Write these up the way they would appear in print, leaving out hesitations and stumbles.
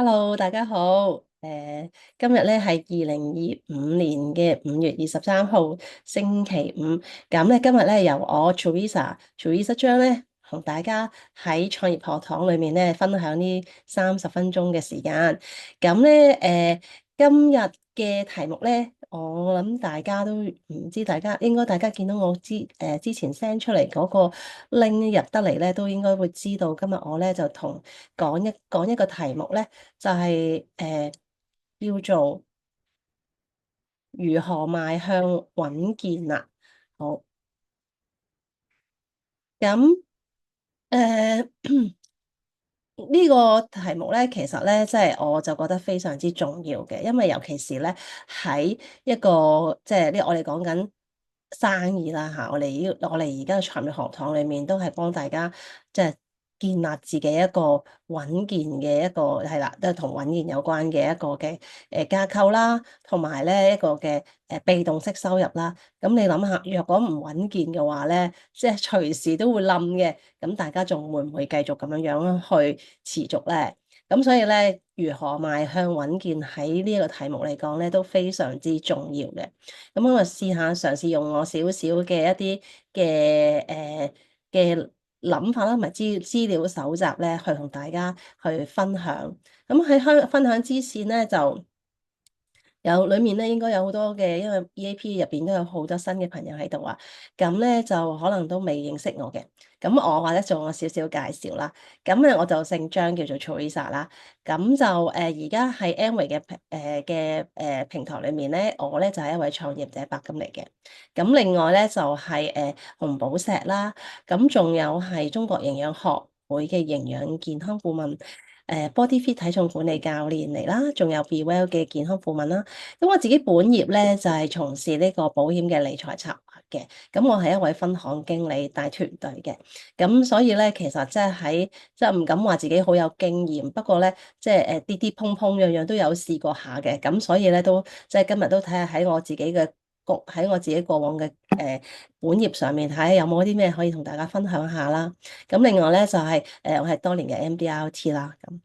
Hello，大家好。今日咧係2025年嘅5月23號，星期五。咁咧今日咧由我 Teresa 張咧同大家喺創業學堂裏面咧分享呢30分鐘嘅時間。咁咧今日嘅題目咧，我諗大家都唔知，大家見到我之前 send 出嚟嗰個 link 入得嚟咧，都應該會知道今日我咧就講一個題目咧。就係叫做如何邁向穩健啦。好，咁呢個題目咧，其實咧，即係我就覺得非常之重要嘅，因為尤其是咧喺一個即係呢，我哋講緊生意啦嚇，我哋而家嘅創業學堂裏面都係幫大家即係建立自己一個穩健嘅一個係啦，都係同穩健有關嘅一個嘅架構啦，同埋咧一個嘅被動式收入啦。咁你諗下，若果唔穩健嘅話咧，即係隨時都會冧嘅。咁大家仲會唔會繼續咁樣樣去持續咧？咁所以咧，如何邁向穩健喺呢一個題目嚟講咧，都非常之重要嘅。咁我嘗試用我少少嘅一啲嘅諗法啦，同埋資料搜集咧，去同大家去分享。咁喺分享之前咧，就裏面咧應該有好多嘅，因為 EAP 入邊都有好多新嘅朋友喺度啊，咁咧就可能都未認識我嘅，咁我或者做我少少介紹啦。咁咧我就姓張，叫做 Teresa 啦。咁就而家喺 Amway 嘅平台裏面咧，我咧就係一位創業者白金嚟嘅。咁另外咧就係紅寶石啦，咁仲有係中國營養學會嘅營養健康顧問。BodyFit 體重管理教練嚟啦，仲有 Be Well 嘅健康顧問啦。咁我自己本業咧就係從事呢個保險嘅理財策劃嘅。咁我係一位分行經理帶團隊嘅。咁所以咧，其實即係唔敢話自己好有經驗，不過咧即係跌跌碰碰樣樣都有試過下嘅。咁所以咧都即係今日都睇下喺我自己過往嘅本業上面睇下有冇啲咩可以同大家分享下啦。咁另外咧就係我係多年嘅 MDRT 啦。咁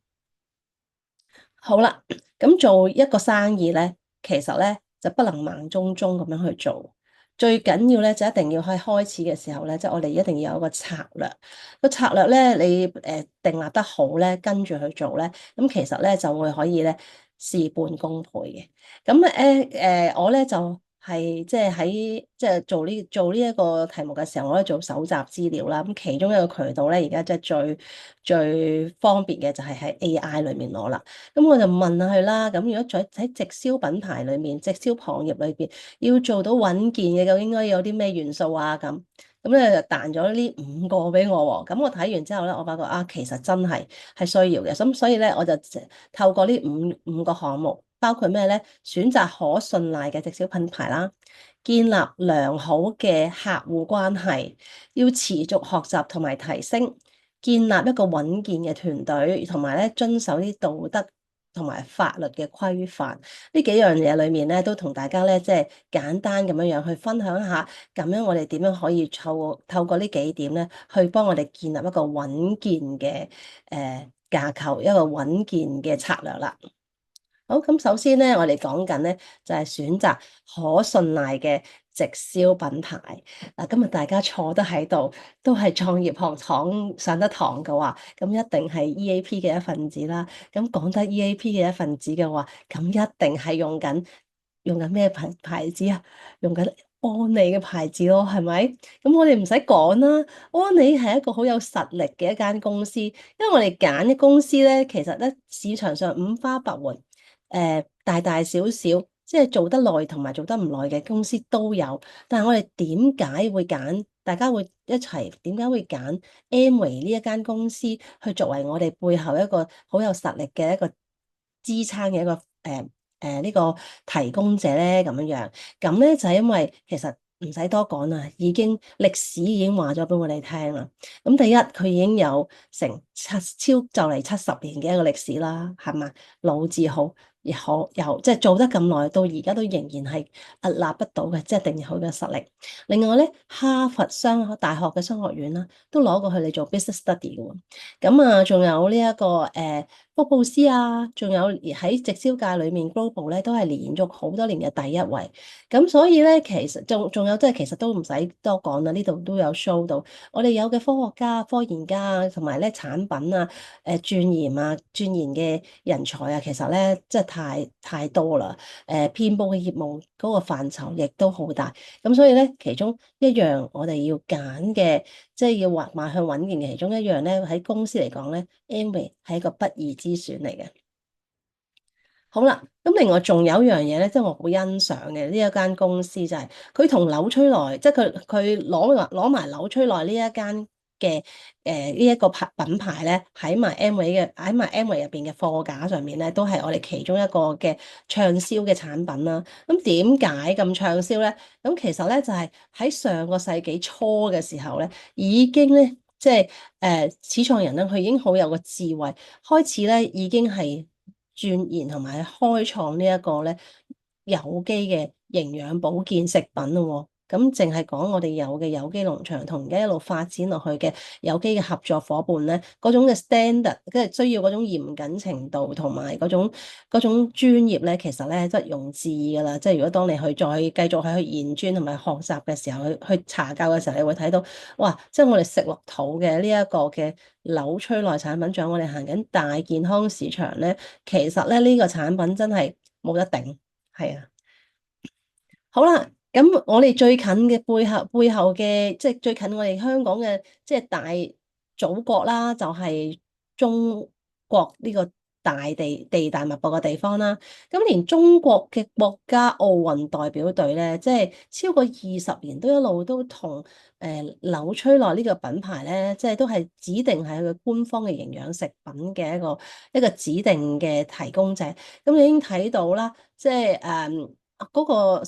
好啦，咁做一個生意咧，其實咧就不能盲舂舂咁樣去做，最緊要咧就一定要喺開始嘅時候咧，即係我哋一定要有一個策略。個策略咧，你訂立得好咧，跟住去做咧，咁其實咧就會可以咧事半功倍嘅。咁我咧就係做呢一個題目嘅時候，我咧做搜集資料啦。咁其中一個渠道咧，而家即係最方便嘅就係喺 AI 裏面攞啦。咁我就問下佢啦。咁如果喺直銷品牌裏面、直銷行業裏邊要做到穩健嘅，究竟應該有啲咩元素啊？咁咧就彈咗呢5個俾我喎。咁我睇完之後咧，我發覺啊，其實真係需要嘅。咁所以咧，我就透過呢五個項目，包括咩咧？選擇可信賴嘅直銷品牌啦，建立良好嘅客戶關係，要持續學習同埋提升。建立一個穩健嘅團隊，同埋咧遵守啲道德同埋法律嘅規範，呢幾樣嘢裏面咧，都同大家咧即係簡單咁樣樣去分享一下，咁樣我哋點樣可以透過呢幾點咧，去幫我哋建立一個穩健嘅架構，一個穩健嘅策略啦。好，咁首先咧，我哋講緊咧就係選擇可信賴嘅直銷品牌。嗱，今日大家坐得喺度，都係創業學堂上得堂嘅話，咁一定係 EAP 嘅一份子啦。咁講得 EAP 嘅一份子嘅話，咁一定係用緊咩牌子啊？用緊安利嘅牌子咯，係咪？咁我哋唔使講啦，安利係一個好有實力嘅一間公司，因為我哋揀嘅公司咧，其實咧市場上五花八門。大大小小，即係做得耐同埋做得唔耐嘅公司都有，但係我哋點解會揀？大家會一齊點解會揀 Amway 呢一間公司去作為我哋背後一個好有實力嘅一個支撐嘅一個呢個提供者咧？咁樣樣，咁咧就係因為其實唔使多講啦，歷史已經話咗俾我哋聽啦。咁第一，佢已經有成就嚟70年嘅一個歷史啦，係嘛？老字號又即係做得咁耐，到而家都仍然係屹立不倒嘅，即係一定有佢嘅實力。另外咧，哈佛大學嘅商學院啦，都攞過去嚟做 business study 嘅喎。咁啊，仲有呢、一個福布斯啊，仲有喺直銷界裏面 global 咧，都係連續好多年嘅第一位。咁所以咧，其實仲有即係其實都唔使多講啦，呢度都有 show 到我哋有嘅科學家、科研家同埋咧產品啊、鑽研嘅人才啊，其實咧即係太多啦。遍佈嘅業務嗰個範疇亦都好大。咁所以咧，其中一樣我哋要揀嘅，即係要邁向穩健嘅其中一樣咧，喺公司嚟講咧，Amway 係一個不二之選嚟嘅。好啦，咁另外仲有一樣嘢咧，即係我好欣賞嘅呢一間公司就係佢同紐崔萊，即係佢攞埋紐崔萊呢一間嘅呢一個品牌咧，喺埋 Amway 入邊嘅貨架上面咧，都係我哋其中一個嘅暢銷嘅產品啦。咁點解咁暢銷咧？咁其實咧就係喺上個世紀初嘅時候咧，已經咧即係始創人咧，佢已經好有個智慧，開始咧已經係鑽研同埋開創呢一個咧有機嘅營養保健食品咯。咁淨係講我哋有嘅有機農場同而家一路發展落去嘅有機嘅合作伙伴咧，嗰種嘅 standard，即係需要嗰種嚴謹程度同埋嗰種專業咧，其實咧不容置疑噶啦。即係如果當你去再繼續去研專同埋學習嘅時候，去查究嘅時候，你會睇到哇！即係我哋食落肚嘅呢一個嘅紐崔萊產品，仲有我哋行緊大健康市場咧，其實咧呢個產品真係冇得頂，係啊。好啦，咁我哋最近嘅背後嘅，即係最近我哋香港嘅即係大祖國啦，就係中國呢個地大物博嘅地方啦。咁連中國嘅國家奧運代表隊咧，即係超過20年都一路都同紐崔萊呢個品牌咧，即係都係指定係佢嘅官方嘅營養食品嘅一個指定嘅提供者。咁你已經睇到啦，即係嗰個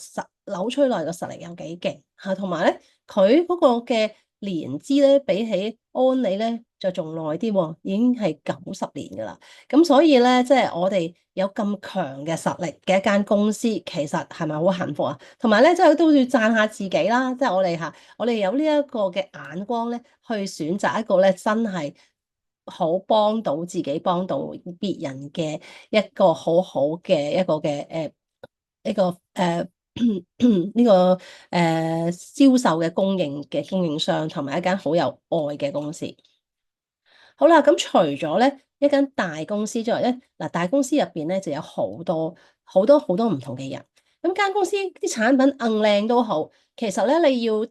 紐崔萊嘅實力有幾勁嚇，同埋咧佢嗰個嘅年資咧比起安利咧就仲耐啲喎，已經係90年㗎啦。咁所以咧，即係我哋有咁強嘅實力嘅一間公司，其實係咪好幸福啊？同埋咧，即係都要讚下自己啦。即係我哋有呢一個嘅眼光咧，去選擇一個咧真係好幫到自己、幫到別人嘅一個好好嘅一個嘅呢個呢個銷售嘅供應商，同埋一間好有愛嘅公司。好啦，咁除咗咧一間大公司之外咧，嗱大公司入邊咧就有好多好多唔同嘅人。咁間公司啲產品靚都好，其實咧你要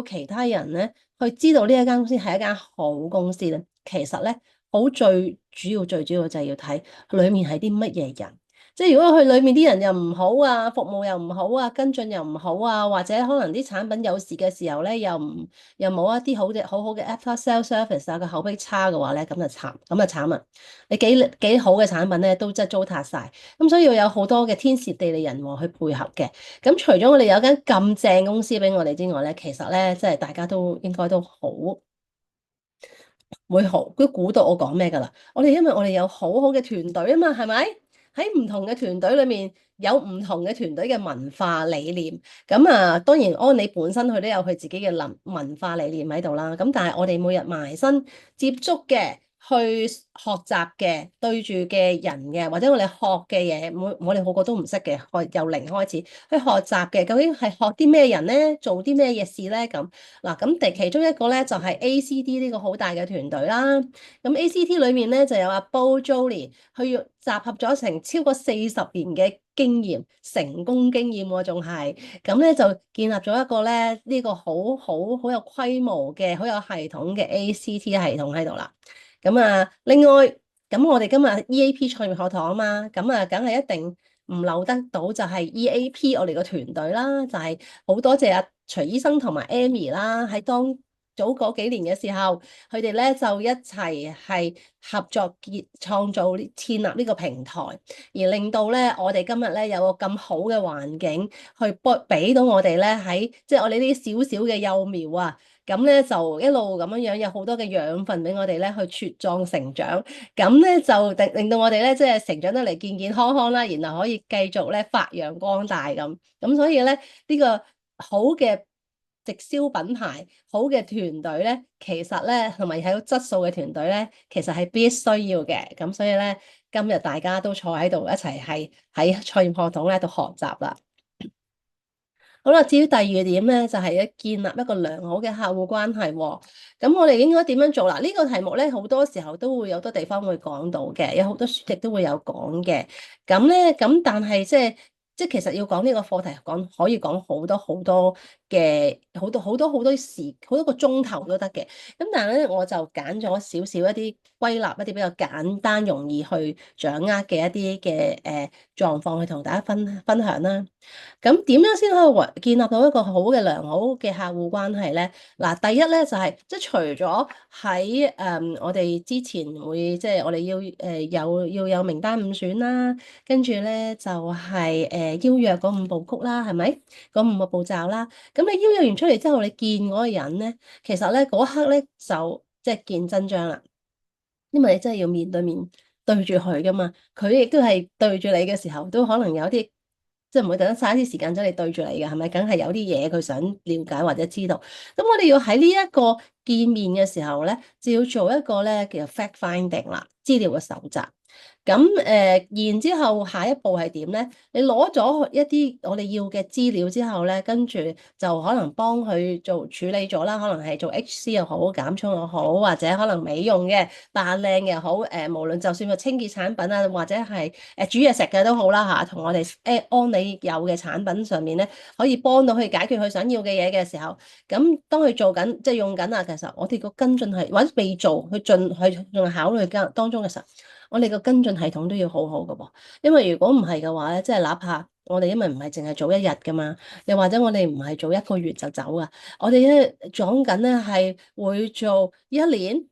其他人咧去知道呢一間公司係一間好公司咧，其實咧最主要就係要睇裡面係啲乜嘢人。即係如果佢裏面啲人又唔好啊，服務又唔好啊，跟進又唔好啊，或者可能啲產品有事嘅時候咧，又冇一啲好好嘅 after sale service 啊，個口碑差嘅話咧，咁就慘啊！你幾好嘅產品咧，都即係糟蹋晒。咁所以要有好多嘅天時地利人和去配合嘅。咁除咗我哋有間咁正公司俾我哋之外咧，其實咧即係大家都應該都都估到我講咩㗎啦。因為我哋有好好嘅團隊啊嘛，係咪？喺唔同嘅團隊裏面有唔同嘅團隊嘅文化理念，咁啊當然安利本身佢都有佢自己嘅文化理念喺度啦。咁但係我哋每日埋身接觸嘅、去學習嘅、對住嘅人嘅，或者我哋學嘅嘢，我哋個個都唔識嘅，由零開始去學習嘅，究竟係學啲咩人咧？做啲咩嘢事咧？咁嗱，咁其中一個咧就係 ACT 呢個好大嘅團隊啦。咁 ACT 裏面咧就有阿 Bo Jolly，佢要集合咗成超過40年嘅經驗，成功經驗喎，仲係咁咧就建立咗一個咧呢個好有規模嘅、好有系統嘅 ACT 系統喺度啦。咁啊，另外咁我哋今日 EAP 創業學堂啊嘛，咁啊梗係一定唔漏得到就係 EAP 我哋個團隊啦，就係好多謝阿徐醫生同埋 Amy 啦，喺早嗰幾年嘅時候，佢哋咧就一齊係合作建立呢個平台，而令到咧我哋今日咧有個咁好嘅環境去俾到我哋咧喺即係我哋呢啲小小嘅幼苗啊咁咧就一路咁樣樣有好多嘅養分俾我哋咧去茁壯成長，咁咧就令到我哋咧即係成長得嚟健健康康啦，然後可以繼續咧發揚光大咁。咁所以咧呢個好嘅直銷品牌，好嘅團隊咧，其實咧同埋係有質素嘅團隊咧，其實係必須要嘅。咁所以咧，今日大家都坐喺度一齊係喺創業學堂咧度學習啦。好啦，至於第二點咧，就係咧建立一個良好嘅客戶關係喎。咁我哋應該點樣做啦？呢個題目咧好多時候都會有好多地方會講到嘅，有好多書籍都會有講嘅。咁咧，咁但係即係其實要講呢個課題，可以講好多好多嘅好多時好多個鐘頭都得嘅。咁但係咧，我就揀咗少少一啲歸納一啲比較簡單容易去掌握嘅一啲嘅狀況去同大家分享啦。咁點樣先可以建立到一個好嘅良好嘅客戶關係咧？嗱，第一咧就係即係除咗喺我哋之前會即係我哋要有名單5選啦，跟住咧就係邀約嗰5部曲啦，係咪？嗰5個步驟啦。咁你邀約完出嚟之後，你見嗰個人咧，其實咧嗰刻咧就即係見真章啦，因為你真係要面對面對住佢噶嘛，佢亦都係對住你嘅時候，都可能有啲。即係唔會特登嘥啲時間走嚟對住你嘅，係咪？梗係有啲嘢佢想了解或者知道。咁我哋要喺呢一個見面嘅時候咧，就要做一個咧叫做 fact finding 啦，資料嘅搜集。咁然之後下一步係點咧？你攞咗一啲我哋要嘅資料之後咧，跟住就可能幫佢做處理咗啦，可能係做 HC 又好，減重又好，或者可能美容嘅扮靚又好，無論就算個清潔產品啊，或者係煮嘢食嘅都好啦嚇，同我哋按你有嘅產品上面咧，可以幫到佢解決佢想要嘅嘢嘅時候，咁當佢做緊即係用緊啊，其實我哋個跟進係或者未做，佢仲考慮緊當中嘅時候。我哋個跟進系統都要好好嘅喎，因為如果唔係嘅話咧，即係哪怕我哋因為唔係淨係做1日㗎嘛，又或者我哋唔係做1個月就走啊，我哋咧講緊咧係會做1年、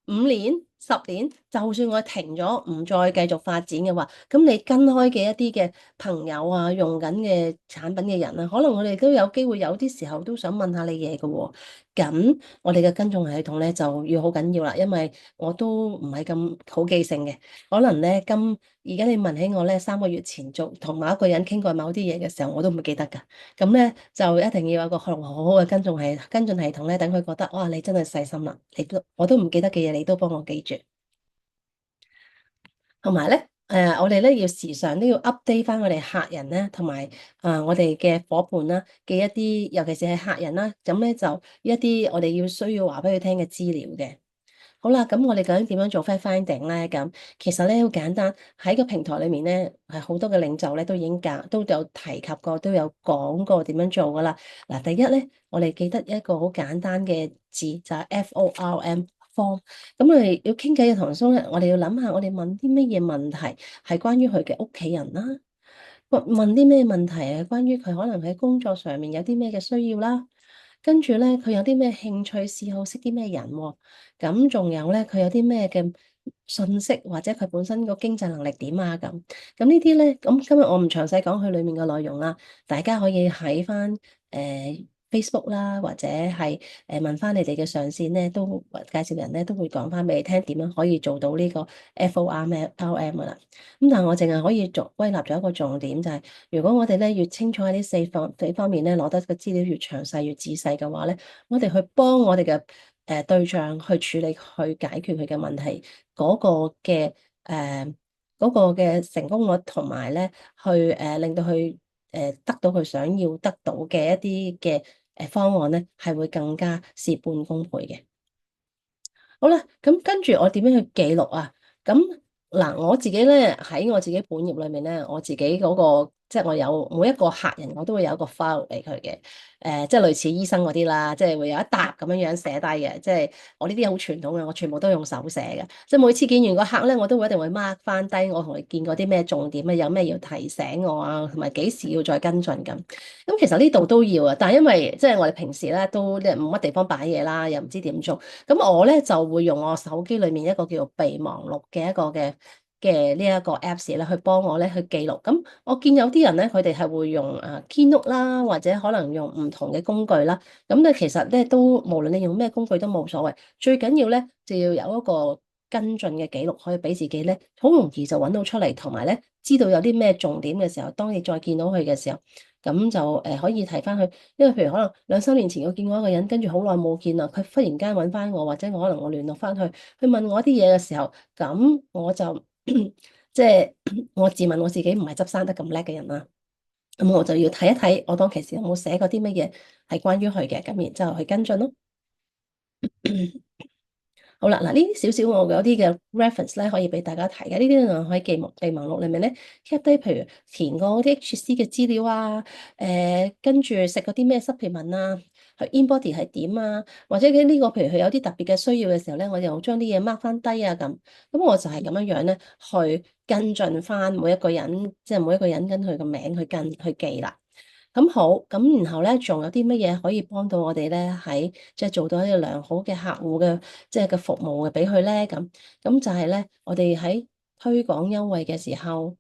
5年、10年，就算我停咗唔再繼續發展嘅話，咁你跟開嘅一啲嘅朋友啊，用緊嘅產品嘅人啊，可能我哋都有機會有啲時候都想問下你嘢嘅喎。咁我哋嘅跟蹤系統咧就要好緊要啦，因為我都唔係咁好記性嘅，可能咧而家你問起我咧3個月前做同某一個人傾過某啲嘢嘅時候，我都唔會記得㗎。咁咧就一定要有個好好嘅跟進系統咧，等佢覺得哇，你真係細心啦，我都唔記得嘅嘢，你都幫我記住。同埋咧，我哋咧要時常都要 update 翻我哋客人咧，同埋我哋嘅伙伴啦嘅一啲，尤其是係客人啦，咁咧就一啲我哋需要話俾佢聽嘅資料嘅。好啦，咁我哋究竟點樣做 fact finding 咧？咁其實咧好簡單，喺個平台裏面咧係好多嘅領袖咧都已經都有提及過，都有講過點樣做噶啦。嗱，第一咧，我哋記得一個好簡單嘅字就係 FORM。form，咁我哋要傾偈嘅同時咧，我哋要諗下，我哋問啲乜嘢問題係關於佢嘅屋企人啦，問啲咩問題係關於佢可能喺工作上面有啲咩嘅需要啦，跟住咧佢有啲咩興趣嗜好，識啲咩人喎，咁仲有咧佢有啲咩嘅信息或者佢本身個經濟能力點啊咁呢啲咧，咁今日我唔詳細講佢裡面嘅內容啦，大家可以喺翻Facebook 啦，或者係問翻你哋嘅上線咧，都介紹人咧都會講翻俾你聽點樣可以做到呢個 FORM 噶啦。咁但係我淨係可以歸納咗一個重點，就係如果我哋咧越清楚喺呢4方面咧攞得嘅資料越詳細越仔細嘅話咧，我哋去幫我哋嘅對象去處理去解決佢嘅問題嗰個嘅嗰個嘅成功率同埋咧去令到佢得到佢想要得到嘅一啲嘅方案咧，係會更加事半功倍嘅。好啦，咁跟住我點樣去記錄啊？咁嗱，我自己咧喺我自己本業裏面咧，我自己嗰個即係我有每一個客人，我都會有一個 file 俾佢嘅。即係類似醫生嗰啲啦，即係會有一沓咁樣樣寫低嘅。即係我呢啲好傳統嘅，我全部都用手寫嘅。即係每次見完個客咧，我都會一定會 mark 翻低我同佢見過啲咩重點啊，有咩要提醒我啊，同埋幾時要再跟進咁。咁其實呢度都要啊，但係因為即係我哋平時咧都冇乜地方擺嘢啦，又唔知點做，咁我咧就會用我手機裏面一個叫做備忘錄嘅一個嘅嘅呢一個 Apps 咧，去幫我咧去記錄。咁我見有啲人咧，佢哋係會用Keynote 啦，或者可能用唔同嘅工具啦。咁咧其實咧都無論你用咩工具都冇所謂，最緊要咧就要有一個跟進嘅記錄，可以俾自己咧好容易就揾到出嚟，同埋咧知道有啲咩重點嘅時候，當你再見到佢嘅時候，咁就可以提翻佢。因為譬如可能2、3年前我見過一個人，跟住好耐冇見啦，佢忽然間揾翻我，或者我可能我聯絡翻佢，去問我一啲嘢嘅時候，咁我就即係我自問我自己唔係執生得咁叻嘅人啦，咁我就要睇一睇我當其時有冇寫過啲乜嘢係關於佢嘅，咁然之後去跟進咯。好啦，嗱呢啲少少我有啲嘅 reference 咧，可以俾大家睇嘅。呢啲咧可以備忘錄裏面咧 keep 低，譬如填過嗰啲 HC 嘅資料啊，跟住食嗰啲咩 supplement 啊，佢 in-body 係點啊，或者呢個譬如佢有啲特別嘅需要嘅時候咧，我又將啲嘢 mark 翻低啊咁。咁我就係咁樣樣咧去跟進翻每一個人，即係每一個人跟佢個名去記啦。咁好，咁然後咧，仲有啲乜嘢可以幫到我哋咧？喺即係做到一個良好嘅客戶嘅即係嘅服務嘅俾佢咧？咁就係咧，我哋喺推廣優惠嘅時候，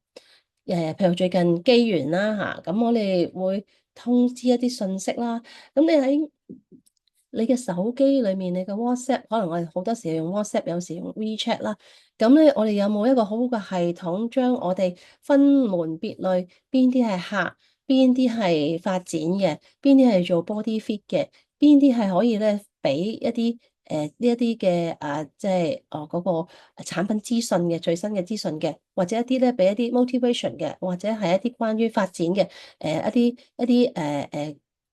譬如最近機緣啦嚇，咁我哋會通知一啲信息啦。咁你喺你嘅手機裏面，你嘅 WhatsApp，可能我哋好多時用 WhatsApp，有時用 WeChat 啦。咁咧，我哋有冇一個好好嘅系統，將我哋分門別類，邊啲係客？邊啲係發展嘅，邊啲係做 body fit 嘅，邊啲係可以咧俾一啲呢一啲嘅即係嗰個產品資訊嘅最新嘅資訊嘅，或者一啲咧俾一啲 motivation 嘅，或者係一啲關於發展嘅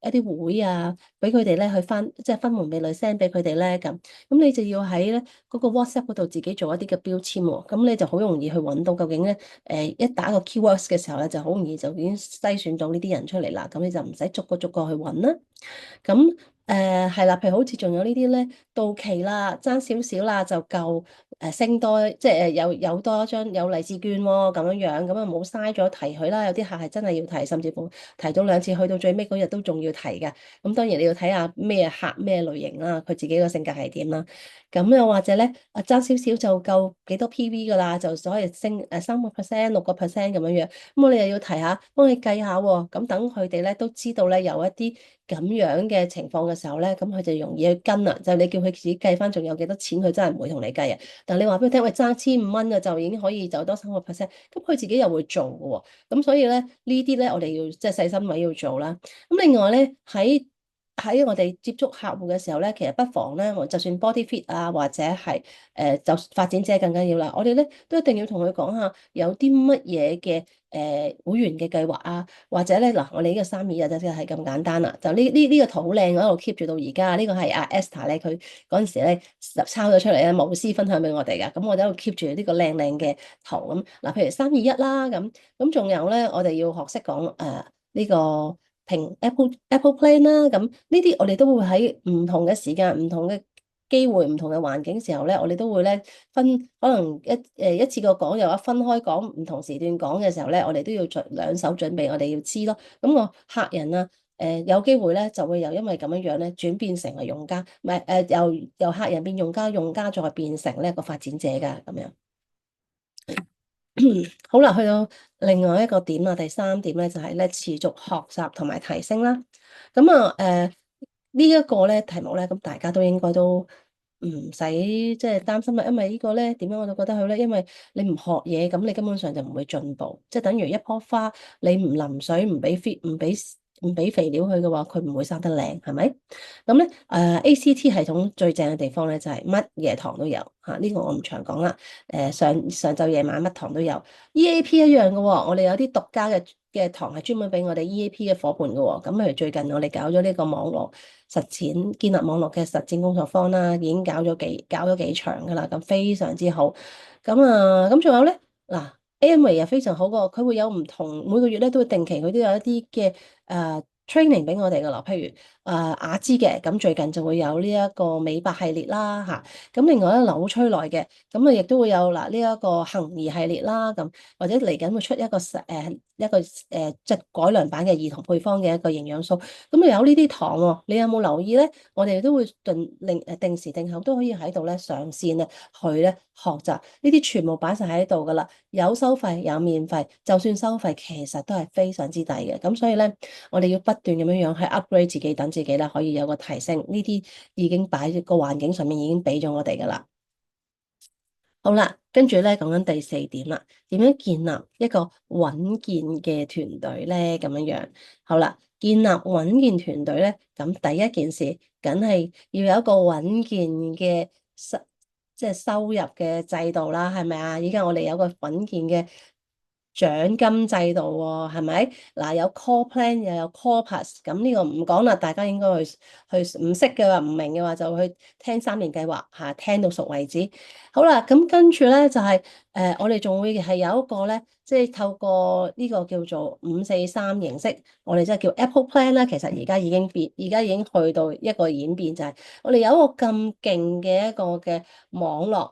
一啲會啊，俾佢哋咧去即係分門別類 send 俾佢哋咧咁，咁你就要喺咧嗰個 WhatsApp 嗰度自己做一啲嘅標籤喎，咁你就好容易去揾到究竟咧一打個 keywords 嘅時候咧，就好容易就已經篩選到呢啲人出嚟啦，咁你就唔使逐個逐個去揾啦。咁係啦，譬如好似仲有呢啲咧，到期啦，爭少少啦，就夠升多，即係有多一張有勵志券喎，咁樣樣，咁啊冇嘥咗提佢啦。有啲客係真係要提，甚至乎提到2次，去到最尾嗰日都仲要提嘅。咁當然你要睇下咩客咩類型啦，佢自己個性格係點啦。咁又或者咧，爭少少就夠幾多 PV 噶啦，就可以升3%、6%咁樣樣。咁我哋又要提下，幫你計下喎。咁等佢哋咧都知道咧有一啲咁樣嘅情況嘅時候咧，咁佢就容易去跟啦。就你叫佢自己計翻，仲有幾多錢，佢真係唔會同你計啊。但係你話俾佢聽，喂，爭1,500嘅就已經可以就多3%，咁佢自己又會做嘅喎。咁所以咧呢啲咧，我哋要即係細心位要做啦。咁另外咧喺我哋接觸客戶嘅時候咧，其實不妨咧，就算 body fit 啊，或者係就發展者更加要啦。我哋咧都一定要同佢講下有啲乜嘢嘅會員嘅計劃啊，或者咧嗱，我哋呢個321就係咁簡單啦。就呢個圖好靚，我一路 keep 住到而家。呢個係阿 Esther 咧，佢嗰陣時咧就抄咗出嚟咧，無私分享俾我哋噶。咁我哋一路 keep 住呢個靚靚嘅圖咁。嗱，譬如321啦，咁仲有咧，我哋要學識講呢個。評 Apple Plan 啦，咁呢啲我哋都會喺唔同嘅時間、唔同嘅機會、唔同嘅環境時候咧，我哋都會咧可能一次過講，又一分開講，唔同時段講嘅時候咧，我哋都要兩手準備，我哋要知咯。咁個客人啊，有機會咧就會因為咁樣樣咧轉變成為用家，唔係由客人變用家，用家再變成呢一個發展者㗎咁樣。好啦，去到另外一個點啦，第3點咧就係咧持續學習同埋提升啦。咁啊，呢一個咧題目咧，咁大家都應該都唔使即係擔心啦，因為呢個咧點樣我都覺得佢咧，因為你唔學嘢，咁你根本上就唔會進步，即係等於一棵花，你唔淋水，唔俾 fit，唔俾肥料佢嘅話，佢唔會生得靚，係咪？咁咧ACT 系統最正嘅地方咧就係乜嘢堂都有嚇，呢個我唔長講啦。上晝夜晚乜堂都有，EAP 一樣嘅喎，我哋有啲獨家嘅堂係專門俾我哋 EAP 嘅伙伴嘅喎。咁譬如最近我哋搞咗呢個網絡實踐，建立網絡嘅實踐工作坊啦，已經搞咗幾場㗎啦，咁非常之好。咁仲有咧嗱。Amway 又非常好個，佢會有唔同每個月咧都會定期，佢都有一啲嘅training 俾我哋噶啦，譬如雅姿嘅，咁最近就會有呢一個美白系列啦嚇，咁另外咧紐崔萊嘅，咁啊亦都會有嗱呢一個杏兒系列啦，咁或者嚟緊會出即係改良版嘅兒童配方嘅一個營養素，咁啊有呢啲堂喎，你有冇留意咧？我哋都會定時定候都可以喺度咧上線咧學習，呢啲全部擺晒喺度噶啦，有收費有免費，就算收費其實都係非常之抵嘅。咁所以咧，我哋要不斷咁樣樣去 upgrade 自己，等自己咧可以有個提升。呢啲已經擺喺個環境上面已經俾咗我哋噶啦。好啦，跟住咧講緊第四點啦，點樣建立一個穩健嘅團隊咧？咁樣樣，好啦，建立穩健團隊咧，咁第一件事，梗係要有一個穩健嘅即係收入嘅制度啦，係咪啊？依家我哋有個穩健嘅獎金制度喎，係咪？嗱，有 call plan 又有 call pass，咁呢個唔講啦，大家應該去唔識嘅話，唔明嘅話就去聽3年計劃嚇，聽到熟為止。好啦，咁跟住咧就係、我哋仲會係有一個咧，即係透過呢個叫做543形式，我哋即係叫 Apple Plan 啦。其實而家已經變，而家已經去到一個演變，就係我哋有一個咁勁嘅一個嘅網絡。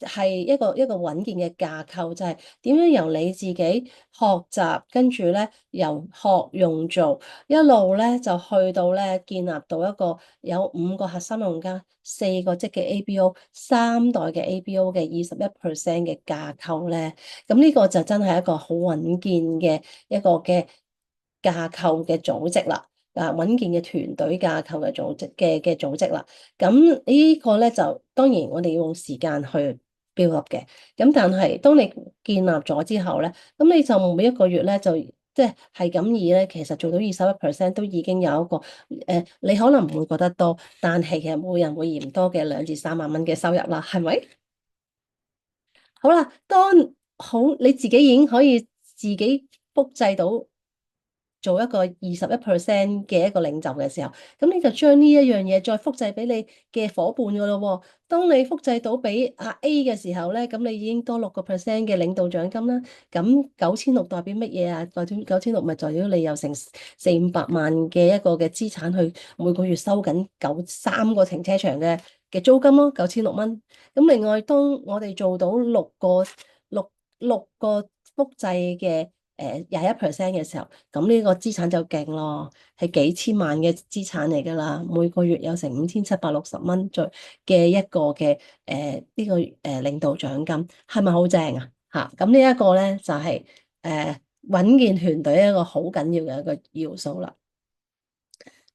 係一個穩健嘅架構，就係點樣由你自己學習，跟住咧由學用做，一路咧就去到咧建立到一個有5個核心用家、4個職嘅 ABO、3代嘅 ABO 嘅21% 嘅架構咧，咁呢個就真係一個好穩健嘅一個嘅架構嘅組織啦。穩健嘅團隊架構嘅組織啦，咁呢個咧就當然我哋要用時間去 build up 嘅，咁但係當你建立咗之後咧，咁你就每一個月咧就即係咁意咧，其實做到21%都已經有一個你可能唔會覺得多，但係其實每人會嫌多嘅2至3萬蚊嘅收入啦，係咪？好啦，當好你自己已經可以自己複製到做一個21%嘅一個領袖嘅時候，咁你就將呢一樣嘢再複製俾你嘅伙伴噶咯喎。當你複製到俾阿 A 嘅時候咧，咁你已經多6%嘅領導獎金啦。咁9600代表乜嘢啊？代表9600咪代表你有成400-500萬嘅一個嘅資產去每個月收緊3個停車場嘅租金咯，9600蚊。咁另外，當我哋做到六個複製嘅21% 嘅時候，咁呢個資產就勁咯，係幾千萬嘅資產嚟㗎啦，每個月有成5760蚊嘅一個嘅呢個領導獎金，係咪好正啊？嚇，咁呢一個咧就係穩健團隊一個好緊要嘅一個要素啦。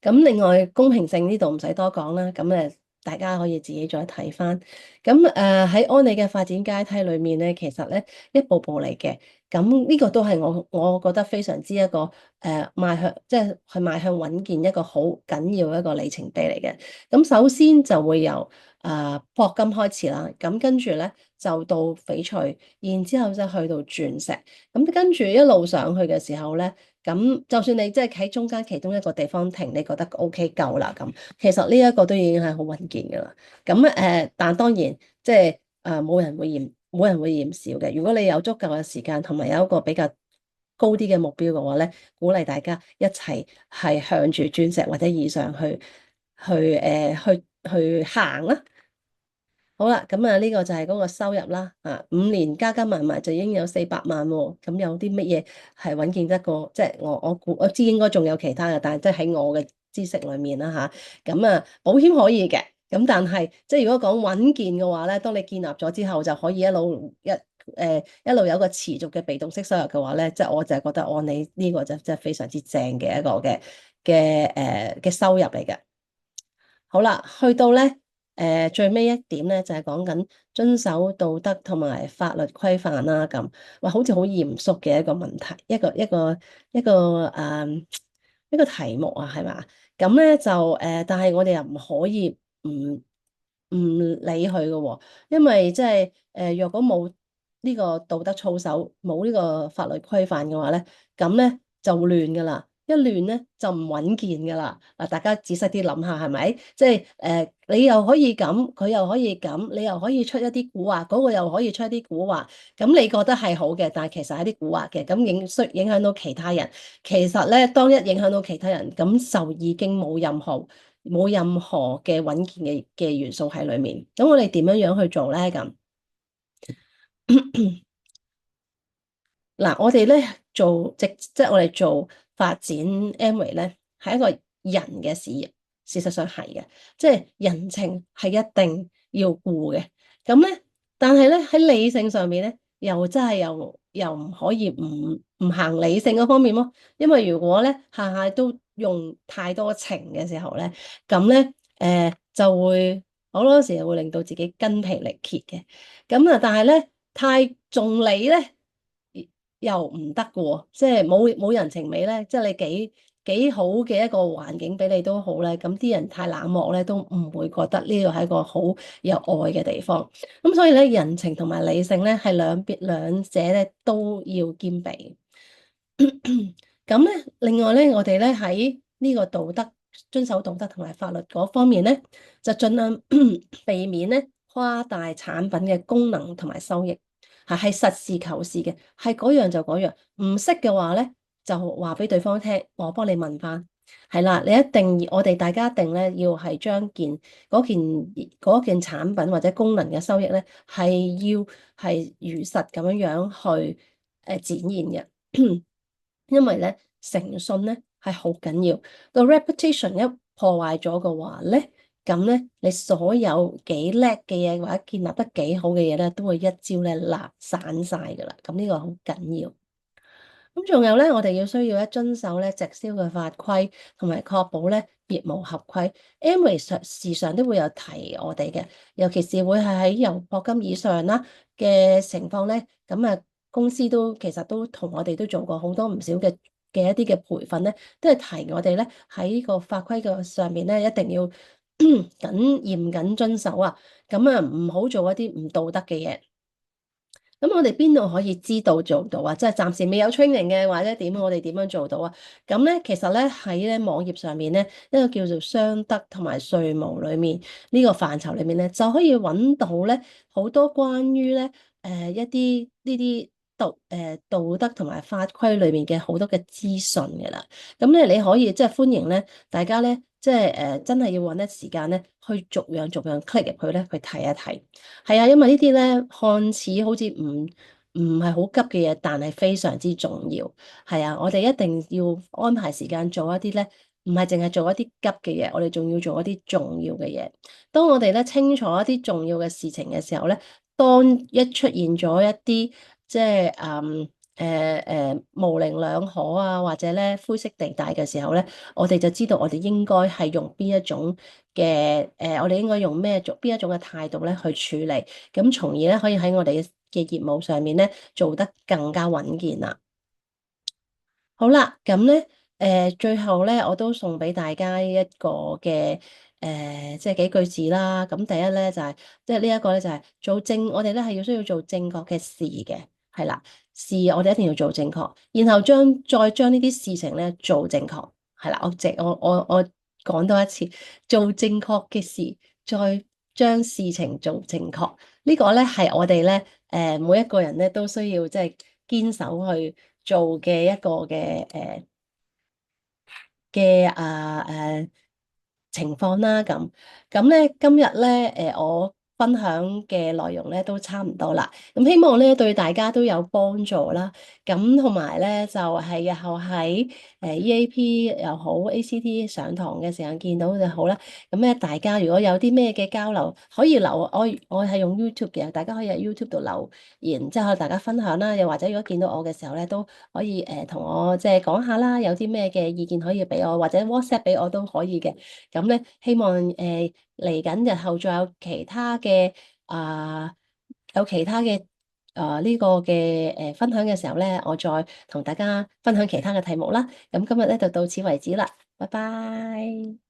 咁另外公平性呢度唔使多講啦，咁大家可以自己再睇翻。咁喺安利嘅發展階梯裏面咧，其實咧一步步嚟嘅。咁呢個都係我覺得非常之一個邁向，即係去邁向穩健一個好緊要一個里程碑嚟嘅。咁首先就會由霍金開始啦，咁跟住咧就到翡翠，然之後就去到鑽石。咁跟住一路上去嘅時候咧。咁就算你即係喺中間其中一個地方停，你覺得 OK 夠啦咁，其實呢一個都已經係好穩健㗎啦。咁但當然即係冇人會嫌少嘅。如果你有足夠嘅時間同埋有一個比較高啲嘅目標嘅話咧，鼓勵大家一齊係向住鑽石或者以上去行啦。好啦，咁呢個就係嗰個收入啦，5年加加埋埋就已經有400萬喎。咁有啲乜嘢係穩健得過？即係我知應該仲有其他嘅，但係即係喺我嘅知識裏面啦嚇。咁保險可以嘅，咁但係即係如果講穩健嘅話咧，當你建立咗之後就可以一路有個持續嘅被動式收入嘅話咧，即係我就係覺得按你呢個就真係非常之正嘅一個嘅收入嚟嘅。好啦，去到咧。最尾一點咧，就係講緊遵守道德同埋法律規範啦。咁哇，好似好嚴肅嘅一個問題，一個題目啊，係嘛？咁咧就但係我哋又唔可以唔理佢嘅喎，因為即係若果冇呢個道德操守，冇呢個法律規範嘅話咧，咁咧就亂㗎啦。一亂咧就唔穩健噶啦，嗱，大家仔細啲諗下係咪？即係你又可以咁，佢又可以咁，你又可以出一啲蠱惑，嗰個又可以出一啲蠱惑，咁你覺得係好嘅，但係其實係啲蠱惑嘅，咁影響到其他人。其實咧，當一影響到其他人，咁就已經冇任何嘅穩健嘅元素喺裏面。咁我哋點樣去做咧？咁嗱，我哋咧即係我哋做發展 Amway 咧，係一個人嘅事業，事實上係嘅，即係人情係一定要顧嘅。咁咧，但係咧喺理性上面咧，又真係又唔可以唔行理性嗰方面咯。因為如果咧下下都用太多情嘅時候咧，咁咧就會好多時會令到自己筋疲力竭嘅。咁啊，但係咧太重理咧又唔得嘅喎，即係冇人情味咧，即係你幾好嘅一個環境俾你都好咧，咁啲人太冷漠咧，都唔會覺得呢度係一個好有愛嘅地方。咁所以咧，人情同埋理性咧係兩者咧都要兼備。咁咧，另外咧，我哋咧喺呢個遵守道德同埋法律嗰方面咧，就盡量避免咧誇大產品嘅功能同埋收益，係實事求是嘅，係嗰樣就嗰樣。唔識嘅話咧，就話俾對方聽，我幫你問翻。係啦，你一定，我哋大家一定咧要係將嗰件產品或者功能嘅收益咧，係要係如實咁樣樣去展現嘅。因為咧誠信咧係好緊要，個 reputation 一破壞咗嘅話咧，咁咧你所有幾叻嘅嘢或者建立得幾好嘅嘢咧，都會一朝咧立散晒噶啦。咁呢個好緊要。咁仲有咧，我哋需要咧遵守咧直銷嘅法規，同埋確保咧業務合規。Amway 時常都會有提我哋嘅，尤其是會係喺由課金以上啦嘅情況咧，咁啊公司其實都同我哋都做過好多唔少嘅一啲嘅培訓咧，都係提我哋咧喺呢個法規嘅上面咧，一定要嚴謹遵守啊，咁啊唔好做一啲唔道德嘅嘢。咁我哋邊度可以知道做到啊？即係暫時未有 training 嘅，或者點，我哋點樣做到啊？咁咧，其實咧喺咧網頁上面咧，一個叫做商德同埋稅務裏面呢個範疇裏面咧，就可以揾到咧好多關於咧一啲呢啲道德同埋法規裏面嘅好多嘅資訊嘅啦。咁咧你可以即係歡迎咧大家咧即係真係要揾一時間咧去逐樣 click 入去咧去睇一睇。係啊，因為呢啲咧看似好似唔係好急嘅嘢，但係非常之重要。係啊，我哋一定要安排時間做一啲咧，唔係淨係做一啲急嘅嘢，我哋仲要做一啲重要嘅嘢。當我哋咧清楚一啲重要嘅事情嘅時候咧，當一出現咗一啲即係模棱兩可啊，或者咧灰色地帶嘅時候咧，我哋就知道我哋應該係用邊一種我哋應該用邊一種嘅態度咧去處理，咁從而咧可以喺我哋嘅業務上面咧做得更加穩健啦。好啦，咁咧最後咧我都送俾大家一個嘅即係幾句字啦。咁第一咧就係即係呢一個咧就係我哋咧係需要做正確嘅事嘅，係啦，事我哋一定要做正確，然後再將呢啲事情咧做正確，係啦，我講多一次，做正確嘅事，再將事情做正確，呢個咧係我哋咧每一個人咧都需要即係堅守去做嘅一個嘅情況啦。咁咧今日咧我分享嘅內容咧都差唔多啦，咁希望咧對大家都有幫助啦。咁同埋咧就係日後喺EAP 又好 ACT 上堂嘅時間見到就好啦。咁咧大家如果有啲咩嘅交流，可以留我係用 YouTube 嘅，大家可以喺 YouTube 度留言，之後大家分享啦。又或者如果見到我嘅時候咧，都可以同我即係講下啦，有啲咩嘅意見可以俾我，或者 WhatsApp 俾我都可以嘅。咁咧希望嚟緊日後再有其他嘅啊、有其他嘅呢個嘅分享嘅時候咧，我再同大家分享其他嘅題目啦。咁今日咧就到此為止啦，拜拜。